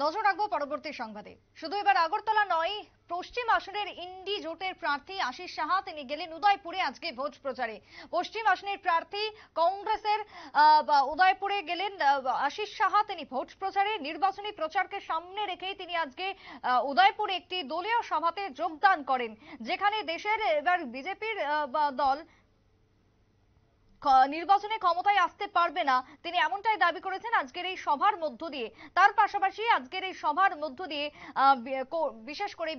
নজর রাখবো পরবর্তী সংবাদে। শুধু এবার আগরতলা নয়, পশ্চিম আসনের ইন্ডি জোটের প্রার্থী আশিস সাহা তিনি গেলেন উদয়পুরে আজকে ভোট প্রচারে। পশ্চিম আসনের প্রার্থী কংগ্রেসের উদয়পুরে গেলেন আশিস সাহা, তিনি ভোট প্রচারে। নির্বাচনী প্রচারকে সামনে রেখেই তিনি আজকে উদয়পুরে একটি দলীয় সভাতে যোগদান করেন, যেখানে দেশের এবার বিজেপির দল নির্বাচনে ক্ষমতায় আসতে পারবে না, তিনি এমনটাই দাবি করেছেন আজকের এই সভার মধ্য দিয়ে। তার পাশাপাশি আজকের এই সভার মধ্য দিয়ে বিশেষ করে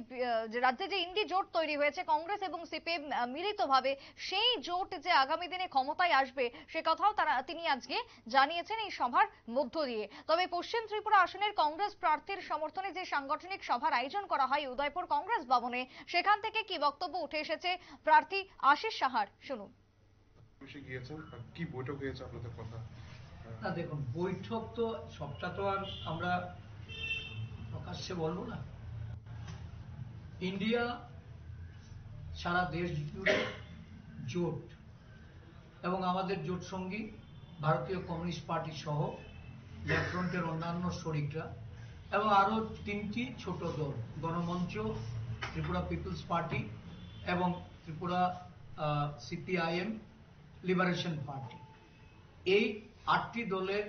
যে রাজ্যে যে ইন্ডি জোট তৈরি হয়েছে কংগ্রেস এবং সিপিএম মিলিতভাবে, সেই জোট যে আগামী দিনে ক্ষমতায় আসবে সে কথাও তিনি আজকে জানিয়েছেন এই সভার মধ্য দিয়ে। তবে পশ্চিম ত্রিপুরা আসনের কংগ্রেস প্রার্থীর সমর্থনে যে সাংগঠনিক সভার আয়োজন করা হয় উদয়পুর কংগ্রেস ভবনে, সেখান থেকে কি বক্তব্য উঠে এসেছে প্রার্থী আশিস সাহার, শুনুন। কি বৈঠক হয়েছে আপনাদের কথা? না দেখুন, বৈঠক তো সবটা তো আর আমরা প্রকাশ্যে বলবো না। ইন্ডিয়া সারা দেশ জুড়ে জোট এবং আমাদের জোট সঙ্গী ভারতীয় কমিউনিস্ট পার্টি সহ লেফট ফ্রন্টের অন্যান্য শরিকরা এবং আরো 3টি ছোট দল, গণমঞ্চ, ত্রিপুরা পিপলস পার্টি এবং ত্রিপুরা সিপিআইএম লিবারেশন পার্টি, এই 8টি দলের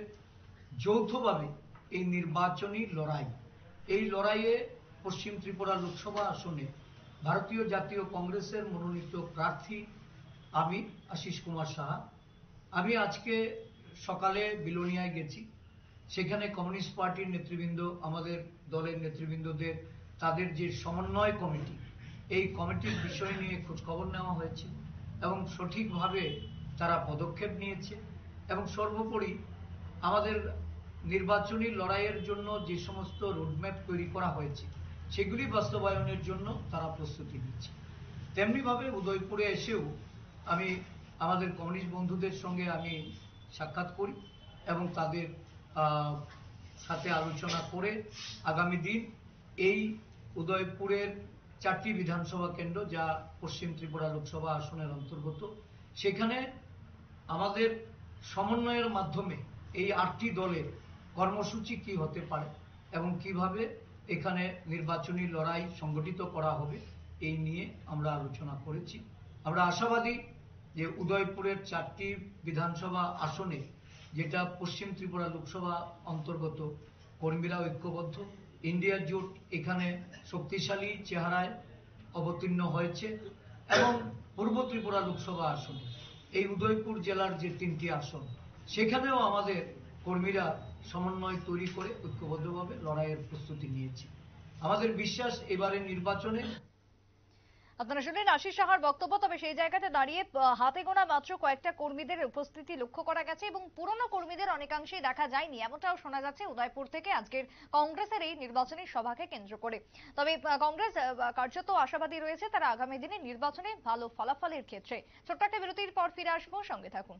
যৌথভাবে এই নির্বাচনী লড়াই, এই লড়াইয়ে পশ্চিম ত্রিপুরা লোকসভা আসনে ভারতীয় জাতীয় কংগ্রেসের মনোনীত প্রার্থী আমি আশিস কুমার সাহা। আমি আজকে সকালে বিলোনিয়ায় গেছি, সেখানে কমিউনিস্ট পার্টির নেতৃবৃন্দ, আমাদের দলের নেতৃবৃন্দদের তাদের যে সমন্বয় কমিটি, এই কমিটির বিষয় নিয়ে খোঁজখবর নেওয়া হয়েছে এবং সঠিকভাবে তারা পদক্ষেপ নিয়েছে এবং সর্বোপরি আমাদের নির্বাচনী লড়াইয়ের জন্য যে সমস্ত রোডম্যাপ তৈরি করা হয়েছে সেগুলি বাস্তবায়নের জন্য তারা প্রস্তুতি নিচ্ছে। তেমনিভাবে উদয়পুরে এসেও আমি আমাদের কমিউনিস্ট বন্ধুদের সঙ্গে আমি সাক্ষাৎ করি এবং তাদের সাথে আলোচনা করে আগামী দিন এই উদয়পুরের 4টি বিধানসভা কেন্দ্র যা পশ্চিম ত্রিপুরা লোকসভা আসনের অন্তর্গত, সেখানে আমাদের সমন্বয়ের মাধ্যমে এই 8টি দলের কর্মসূচি কি হতে পারে এবং কিভাবে এখানে নির্বাচনী লড়াই সংগঠিত করা হবে, এই নিয়ে আমরা আলোচনা করেছি। আমরা আশাবাদী যে উদয়পুরের 4টি বিধানসভা আসনে, যেটা পশ্চিম ত্রিপুরা লোকসভা অন্তর্গত, কর্মীরা ঐক্যবদ্ধ, ইন্ডিয়া জোট এখানে শক্তিশালী চেহারায় অবতীর্ণ হয়েছে এবং পূর্ব ত্রিপুরা লোকসভা আসনে এই উদয়পুর জেলার যে 3টি আসন, সেখানেও আমাদের কর্মীরা সমন্বয় তৈরি করে ঐক্যবদ্ধভাবে লড়াইয়ের প্রস্তুতি নিয়েছে। আমাদের বিশ্বাস এবারের নির্বাচনে। আপনারা শুনলেন আশিস সাহার বক্তব্য। তবে সেই জায়গাতে দাঁড়িয়ে হাতে গোনা মাত্র কয়েকটা কর্মীদের উপস্থিতি লক্ষ্য করা গেছে এবং পুরনো কর্মীদের অনেকাংশেই দেখা যায়নি, এমনটাও শোনা যাচ্ছে উদয়পুর থেকে আজকের কংগ্রেসের এই নির্বাচনী সভাকে কেন্দ্র করে। তবে কংগ্রেস কার্যত আশাবাদী রয়েছে তারা আগামী দিনে নির্বাচনে ভালো ফলাফলের ক্ষেত্রে। ছোট্ট একটা বিরতির পর ফিরে আসবো, সঙ্গে থাকুন।